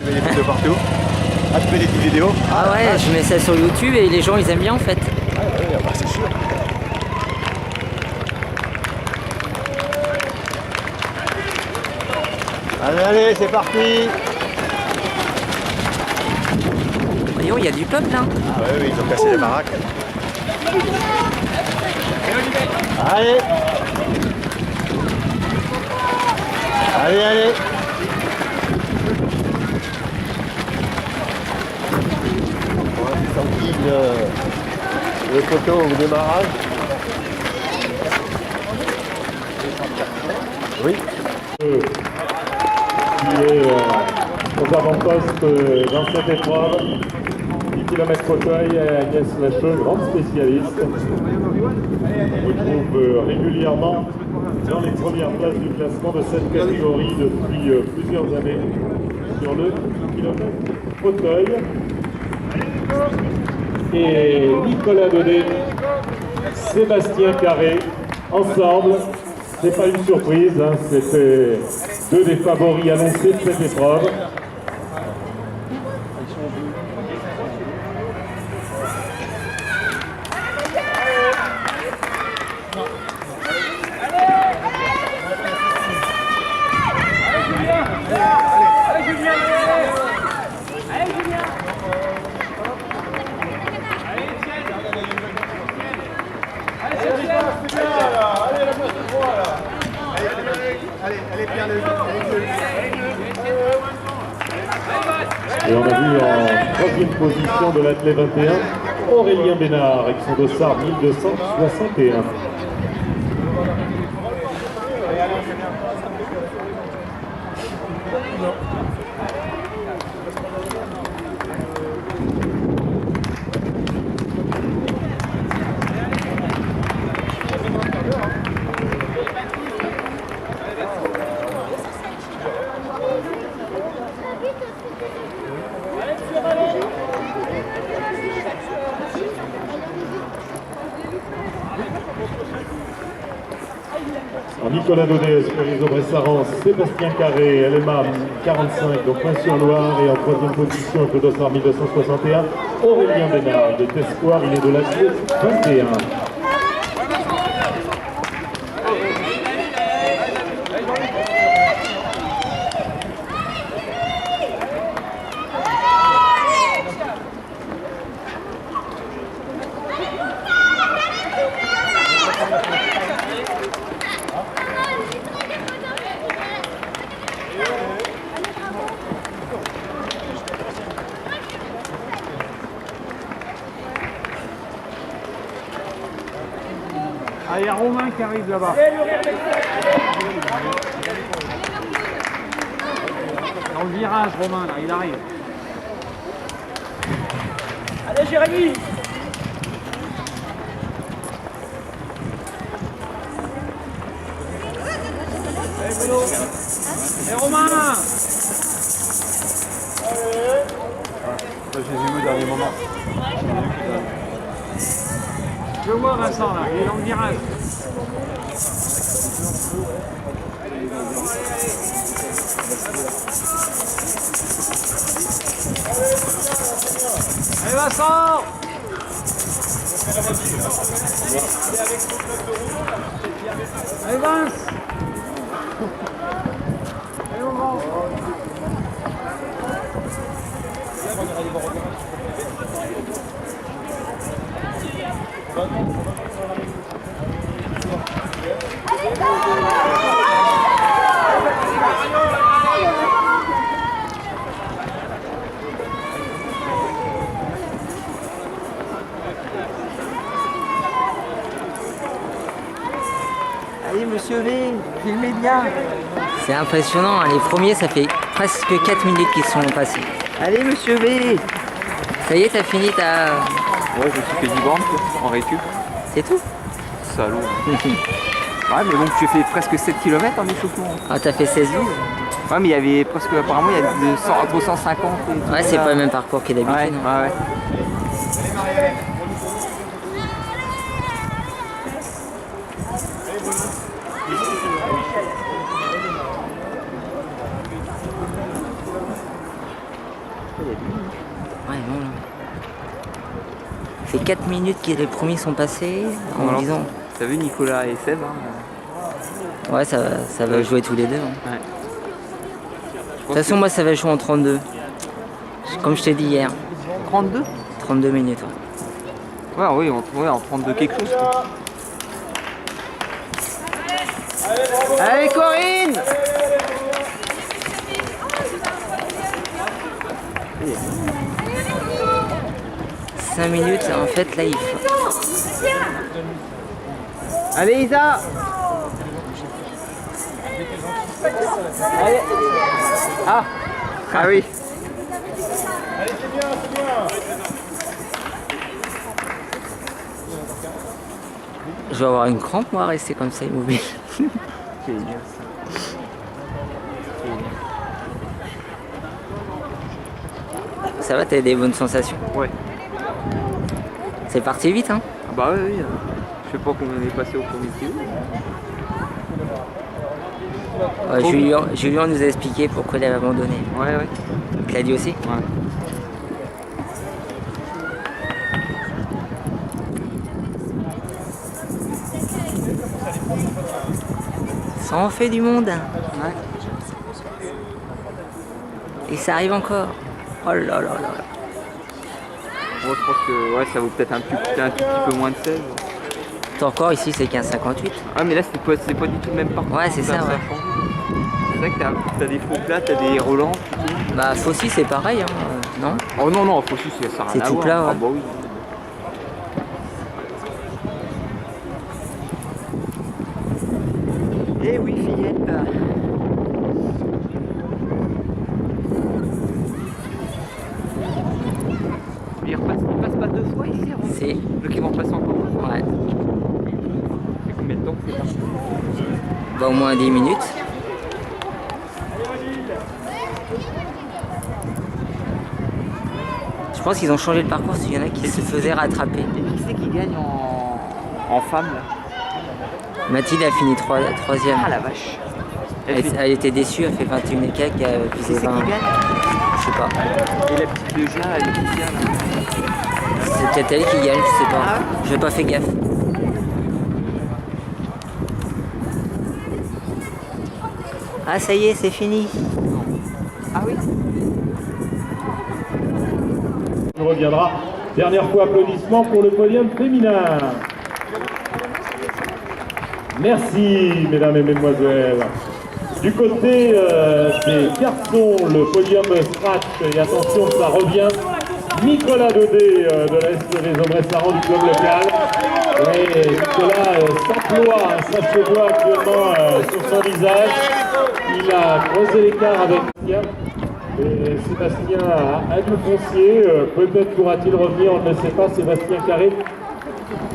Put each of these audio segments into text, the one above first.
Tu mets des photos partout. Ah, tu fais des petites vidéos. Ah ouais, je mets ça sur YouTube et les gens ils aiment bien en fait. Ah ouais, bah c'est sûr. Allez, allez, c'est parti. Voyons, il y a du peuple là. Ah ouais, oui, ils ont cassé les baraques. Allez. Allez, allez. Ouais, c'est sensible. Les photos au démarrage. Oui. Qui est aux avant-postes dans cette épreuve. 10 km fauteuil, Agnès Lacheux, grande spécialiste. On vous trouve régulièrement dans les premières places du classement de cette catégorie depuis plusieurs années sur le 10 km fauteuil. Et Nicolas Daudet, Sébastien Carré, ensemble, c'est pas une surprise, hein, c'était deux des favoris annoncés de cette épreuve. Et on a vu en troisième position de l'athlète 21, Aurélien Bénard avec son dossard 1261. Nicolas Daudet, Espérizo Bressaran, Sébastien Carré, LMA 45, donc Main-sur-Loire, et en troisième position avec le dossard 1261, Aurélien Bénard de Tespoir, il est de l'athlète 21. Ah, il y a Romain qui arrive là-bas. Dans le virage, Romain, là, il arrive. Allez, Jérémy! Allez, Bruno! Et Romain! J'ai vu au dernier moment. Je vois Vincent là, il est dans le virage. Allez Vincent! Allez Vince! Allez on va! Allez monsieur V, filmez bien. C'est impressionnant, hein. Les premiers ça fait presque 4 minutes qu'ils sont passés. Allez monsieur V. Ça y est, t'as fini ta... Ouais, je me suis fait 10 bandes en récup. C'est tout? Salaud. Ouais, mais bon, j'ai fait presque 7 km en échauffement. Ah, t'as fait 16 jours. Ouais, mais il y avait presque, apparemment, il y a entre 150 et tout. Ouais, c'est pas le même parcours que d'habitude. Ouais, hein. ouais. Ouais, bon. Là. C'est 4 minutes que les premiers sont passés en Alors, disant. T'as vu Nicolas et Seb Ouais, ça va jouer tous les deux. Hein. Ouais. De toute façon, moi, ça va jouer en 32. Comme je t'ai dit hier. 32 32 minutes. Ouais. Ouais, oui, en 32 quelque chose. Quoi. Allez, Corinne! 5 minutes, en fait, là, il faut... Allez, Isa! Allez! Ah! Ah oui! Je vais avoir une crampe, moi, à rester comme ça, immobile. C'est bien ça. Ça va, t'as des bonnes sensations? Ouais. C'est parti vite, hein? Ah bah oui, oui. Je sais pas combien on est passé au premier kilo. Julien nous a expliqué pourquoi il avait abandonné. Ouais, ouais. Tu l'as dit aussi? Ouais. Ça en fait du monde. Ouais. Et ça arrive encore. Oh là là là là. Moi je pense que ouais, ça vaut peut-être un tout petit peu moins de 16. T'as encore ici, c'est 15,58. Ah mais là c'est pas du tout le même parcours. Ouais, c'est ça, ouais. C'est vrai que t'as des faux plats, t'as des relents. Bah, Fossi, c'est pareil, hein, non? Oh non, non, faut aussi, ça sert à rien C'est à tout voir. plat, ouais. Ah bah oui. Eh oui, fillette. Il passe pas 2 fois ici avant. Si. Donc ils vont passer encore. Ouais. C'est combien de temps que c'est parti? Bah, au moins 10 minutes. Je pense qu'ils ont changé le parcours, il y en a qui se faisaient rattraper. Et qui c'est qui gagne en femme là? Mathilde a fini 3e. Ah la vache. Elle était déçue, elle fait 21 et quelques, elle Qui faisait c'est 20. qui gagne? Je sais pas. Et la petite de Gia, elle est qui là? C'est peut-être elle qui gagne, je sais pas. Ah ouais. J'ai pas fait gaffe. Ah, ça y est, c'est fini. Ah oui. On reviendra. Dernière fois, applaudissements pour le podium féminin. Merci, mesdames et mesdemoiselles. Du côté des garçons, le podium scratch, et attention, ça revient. Nicolas Daudet de l'Est des Aubrais-Saran du club local. Et Nicolas s'emploie, ça se voit actuellement sur son visage. Il a creusé l'écart avec Sébastien. Et Sébastien a du foncier. Peut-être pourra-t-il revenir, on ne le sait pas. Sébastien Carré.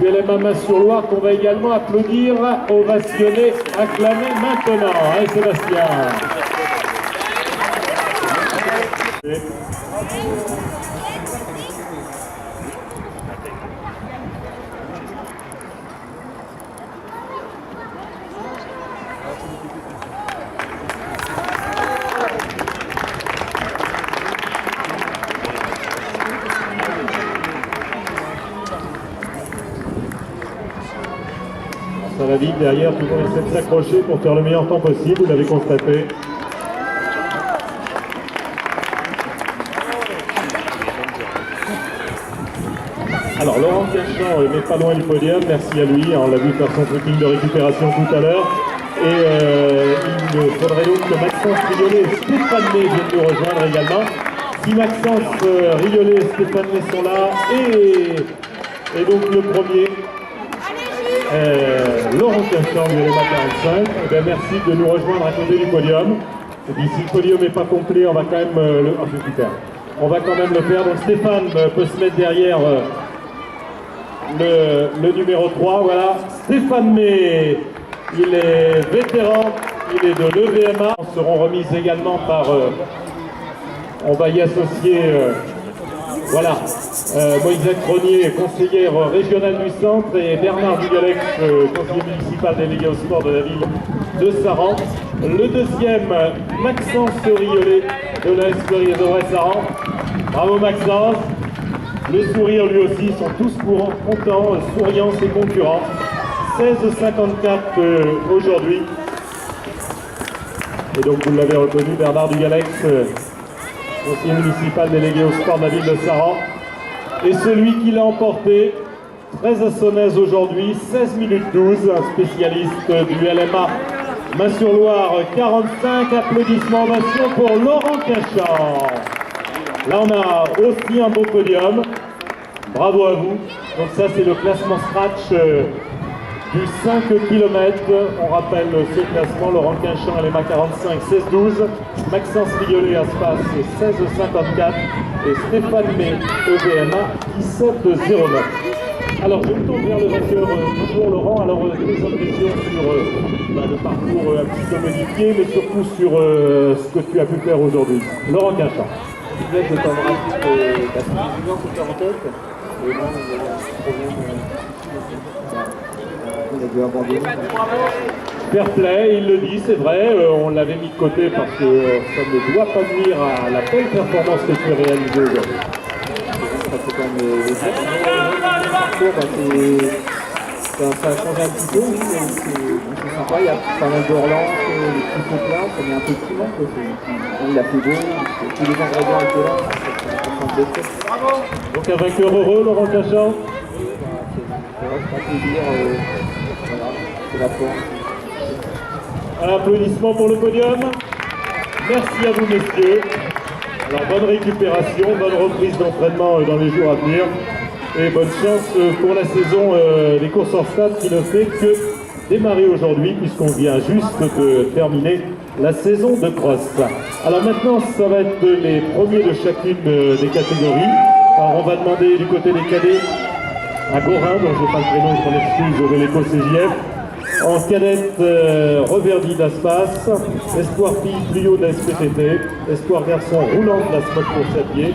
ULM Main-sur-Loire qu'on va également applaudir, ovationner, acclamer maintenant. Allez Sébastien. Ça va vite derrière, tout le monde essaie de s'accrocher pour faire le meilleur temps possible, vous l'avez constaté. Alors Laurent Cachan n'est pas loin du podium, merci à lui, on l'a vu faire son footing de récupération tout à l'heure. Et il faudrait donc que Maxence Riolet et Stéphane May viennent nous rejoindre également. Si Maxence Riolet et Stéphane May sont là, et donc le premier, Laurent Cachan du LMA 45, eh bien, merci de nous rejoindre à côté du podium. Et puis si le podium n'est pas complet, on va quand même c'est super. On va quand même le faire. Donc Stéphane peut se mettre derrière le numéro 3. Voilà, Stéphane May, il est vétéran, il est de l'EVMA. Ils seront remises également par, on va y associer, voilà, Moïse Cronier, conseillère régionale du centre, et Bernard Dugalex, conseiller municipal délégué au sport de la ville de Saran. Le deuxième, Maxence Riolet, de l'AS Fleury et de Bressaran. Bravo Maxence. Le sourire lui aussi, sont tous contents, souriants ses concurrents. 16,54 aujourd'hui. Et donc vous l'avez reconnu, Bernard Dugalex, conseiller municipal délégué au sport de la ville de Saran. Et celui qui l'a emporté, très assonnaise aujourd'hui, 16 minutes 12, un spécialiste du LMA Main-sur-Loire, 45 applaudissements ovation pour Laurent Cachan. Là on a aussi un beau podium, bravo à vous. Donc ça c'est le classement scratch du 5 km. On rappelle ce classement, Laurent Cachan LMA 45, 16-12, Maxence Riolet Aspas 16-54 et Stéphane May EVMA 17-09. Alors je me tourne vers le vainqueur toujours Laurent, alors des impressions sur le parcours un petit peu modifié, mais surtout sur ce que tu as pu faire aujourd'hui. Laurent Cachan. Je t'embrasse parce que les juniors sont en tête. Et bon, il y a un problème. Il a dû abandonner. Fair play, il le dit, c'est vrai, on l'avait mis de côté parce que ça ne doit pas nuire à la belle performance que tu as réalisée aujourd'hui. Ça fait quand même ça a changé un petit peu, oui, c'est sympa, il y a pas mal de relances, les petits faux plats, ça met un peu de piment, il a fait beau, tous les ingrédients étaient là, ça Donc un vainqueur heureux, Laurent Cachan. c'est vrai que ça fait plaisir, voilà, c'est la force. Un applaudissement pour le podium. Merci à vous messieurs. Alors bonne récupération, bonne reprise d'entraînement dans les jours à venir. Et bonne chance pour la saison des courses en stade qui ne fait que démarrer aujourd'hui puisqu'on vient juste de terminer la saison de cross. Alors maintenant, ça va être les premiers de chacune des catégories. Alors on va demander du côté des cadets à Gorin, dont je n'ai pas le prénom, je m'en excuse, de l'éco CJF. En cadette, Reverdy d'Aspas, Espoir Fille, Plio de la SPTT, Espoir Garçon, Roulant de la SMOC pour 7 pieds,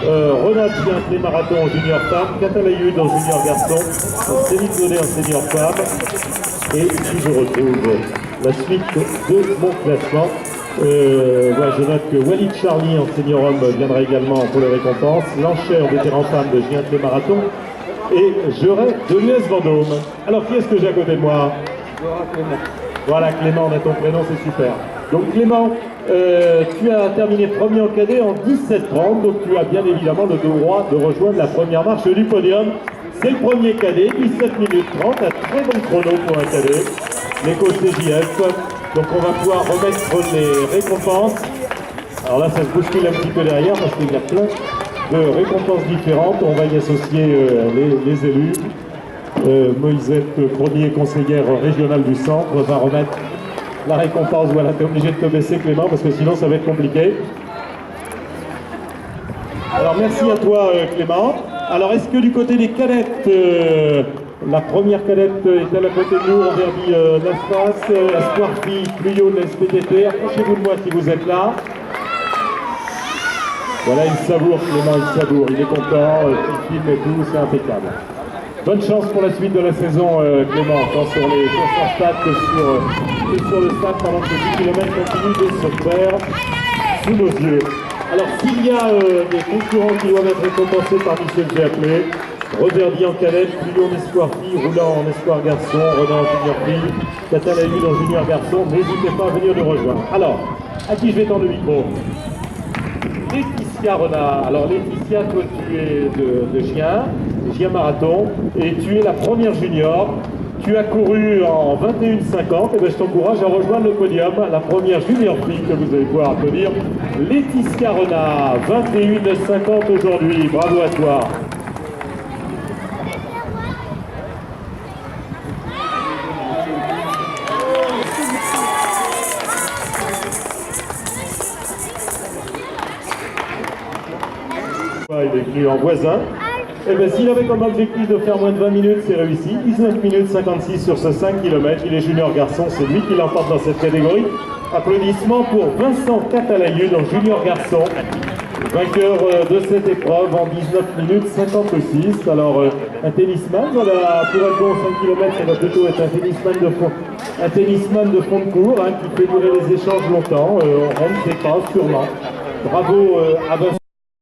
Renat Bienté Marathon en junior femme, Catalayud en junior garçon, Céline Donné en senior femme, et ici je retrouve la suite de mon classement. Voilà, je note que Walid Charlie en senior homme viendra également pour les récompenses, l'enchère vétéran femme de Gienté Marathon, et Jeuret de l'US Vendôme. Alors qui est-ce que j'ai à côté de moi? Voilà, Clément, on a ton prénom, c'est super. Donc Clément, tu as terminé premier en cadet en 17h30, donc tu as bien évidemment le droit de rejoindre la première marche du podium. C'est le premier cadet, 17 minutes 30, un très bon chrono pour un cadet. L'éco CJF, donc on va pouvoir remettre les récompenses. Alors là, ça se bouscule un petit peu derrière parce qu'il y a plein de récompenses différentes. On va y associer les élus. Moïsette, premier conseillère régionale du centre, va remettre la récompense. Voilà, tu es obligé de te baisser Clément parce que sinon ça va être compliqué. Alors merci à toi Clément. Alors est-ce que du côté des cadettes, la première cadette est-elle à côté de nous, Reverdy d'Aspas, Espoir Fille, Pluyot de la SPTT, approchez-vous de moi si vous êtes là. Voilà, il savoure Clément, il savoure, il est content, il filme et tout, c'est impeccable. Bonne chance pour la suite de la saison Clément, tant sur les courses en stade que sur le stade pendant que 10 km continuent de se faire sous nos yeux. Alors s'il y a des concurrents qui doivent être récompensés parmi ceux que j'ai appelés, Reverdy en cadette, Pluyot en espoir fille, Roulant en espoir garçon, Renan en junior fille, Catalayud en junior garçon, n'hésitez pas à venir nous rejoindre. Alors, à qui je vais tendre le micro? Laetitia Renat. Alors Laetitia, toi tu es de Gien Marathon, et tu es la première junior. Tu as couru en 21,50, et bien je t'encourage à rejoindre le podium. La première junior fille que vous allez pouvoir applaudir, Laetitia Renat, 21,50 aujourd'hui. Bravo à toi. Il est venu en voisin. Et bien s'il avait comme objectif de faire moins de 20 minutes, c'est réussi. 19 minutes 56 sur ce 5 km. Il est junior garçon, c'est lui qui l'emporte dans cette catégorie. Applaudissements pour Vincent Catalayud en junior garçon. Vainqueur de cette épreuve en 19 minutes 56. Alors un tennisman, voilà, pour être bon au 5 km, ça va plutôt être un tennisman de fond de cours, hein, qui fait durer les échanges longtemps. On ne sait pas, sûrement. Bravo à Vincent.